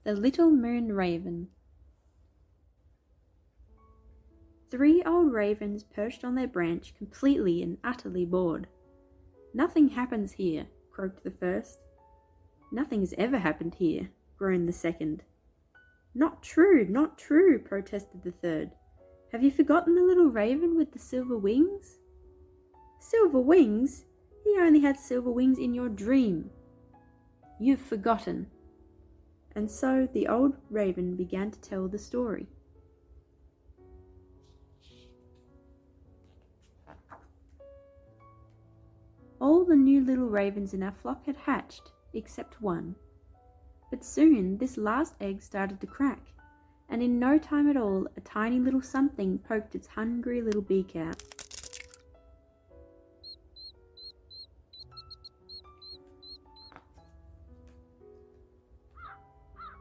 The Little Moon Raven. 3 old ravens perched on their branch, completely and utterly bored. "Nothing happens here," croaked the first. "Nothing's ever happened here," groaned the second. "Not true, not true," protested the third. "Have you forgotten the little raven with the silver wings?" "Silver wings? He only had silver wings in your dream." "You've forgotten." And so the old raven began to tell the story. All the new little ravens in our flock had hatched, except one. But soon this last egg started to crack, and in no time at all a tiny little something poked its hungry little beak out.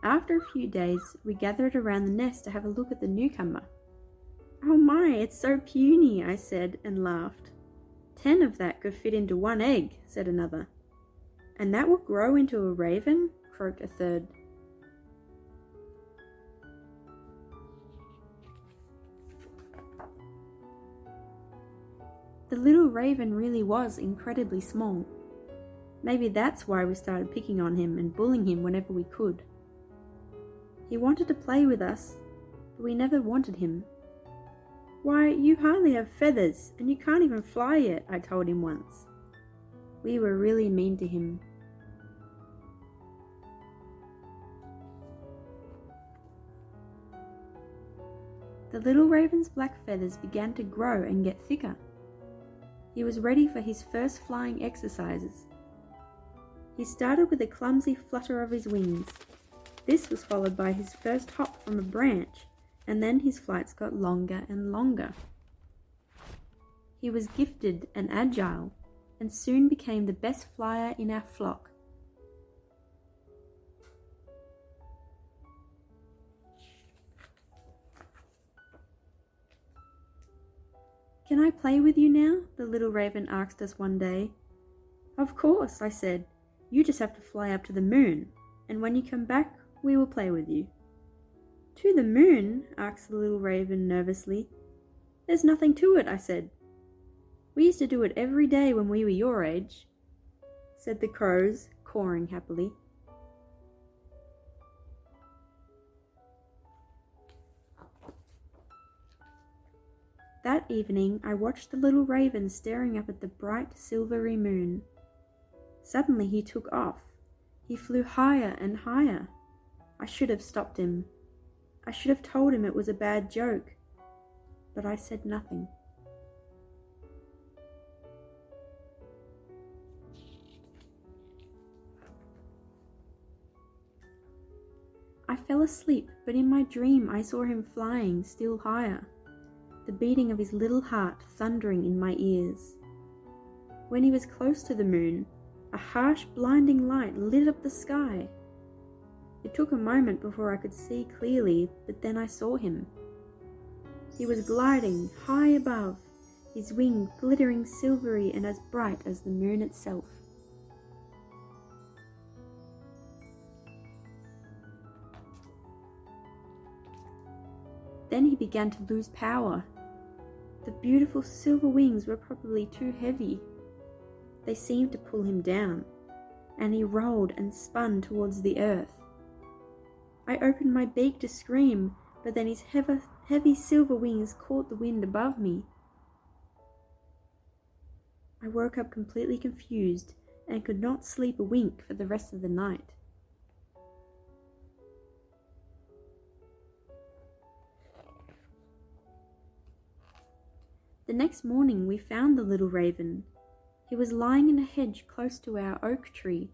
After a few days, we gathered around the nest to have a look at the newcomer. "Oh my, it's so puny," I said, and laughed. "10 of that could fit into 1 egg," said another. "And that will grow into a raven?" croaked a third. The little raven really was incredibly small. Maybe that's why we started picking on him and bullying him whenever we could. He wanted to play with us, but we never wanted him. "Why, you hardly have feathers, and you can't even fly yet," I told him once. We were really mean to him. The little raven's black feathers began to grow and get thicker. He was ready for his first flying exercises. He started with a clumsy flutter of his wings. This was followed by his first hop from a branch, and then his flights got longer and longer. He was gifted and agile, and soon became the best flyer in our flock. "Can I play with you now?" the little raven asked us one day. "Of course," I said. "You just have to fly up to the moon, and when you come back, we will play with you." "To the moon?" asked the little raven nervously. "There's nothing to it," I said. "We used to do it every day when we were your age," said the crows, cawing happily. That evening I watched the little raven staring up at the bright silvery moon. Suddenly he took off. He flew higher and higher. I should have stopped him. I should have told him it was a bad joke, but I said nothing. I fell asleep, but in my dream I saw him flying still higher, the beating of his little heart thundering in my ears. When he was close to the moon, a harsh, blinding light lit up the sky. It took a moment before I could see clearly, but then I saw him. He was gliding high above, his wing glittering silvery and as bright as the moon itself. Then he began to lose power. The beautiful silver wings were probably too heavy. They seemed to pull him down, and he rolled and spun towards the earth. I opened my beak to scream, but then his heavy silver wings caught the wind above me. I woke up completely confused and could not sleep a wink for the rest of the night. The next morning we found the little raven. He was lying in a hedge close to our oak tree.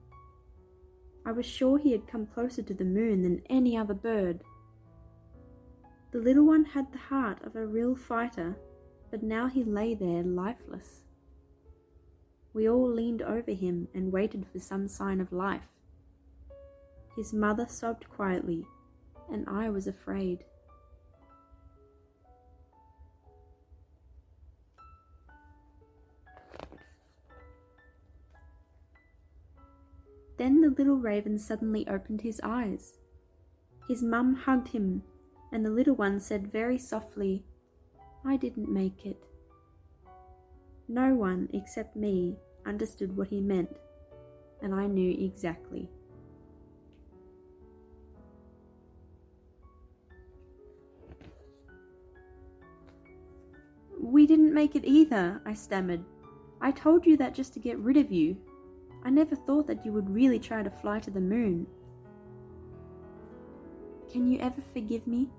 I was sure he had come closer to the moon than any other bird. The little one had the heart of a real fighter, but now he lay there lifeless. We all leaned over him and waited for some sign of life. His mother sobbed quietly, and I was afraid. Then the little raven suddenly opened his eyes. His mum hugged him, and the little one said very softly, "I didn't make it." No one except me understood what he meant, and I knew exactly. "We didn't make it either," I stammered. "I told you that just to get rid of you. I never thought that you would really try to fly to the moon." "Can you ever forgive me?"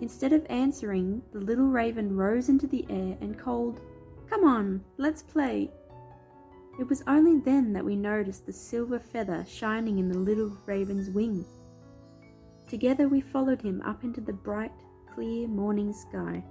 Instead of answering, the little raven rose into the air and called, "Come on, let's play." It was only then that we noticed the silver feather shining in the little raven's wing. Together we followed him up into the bright, clear morning sky.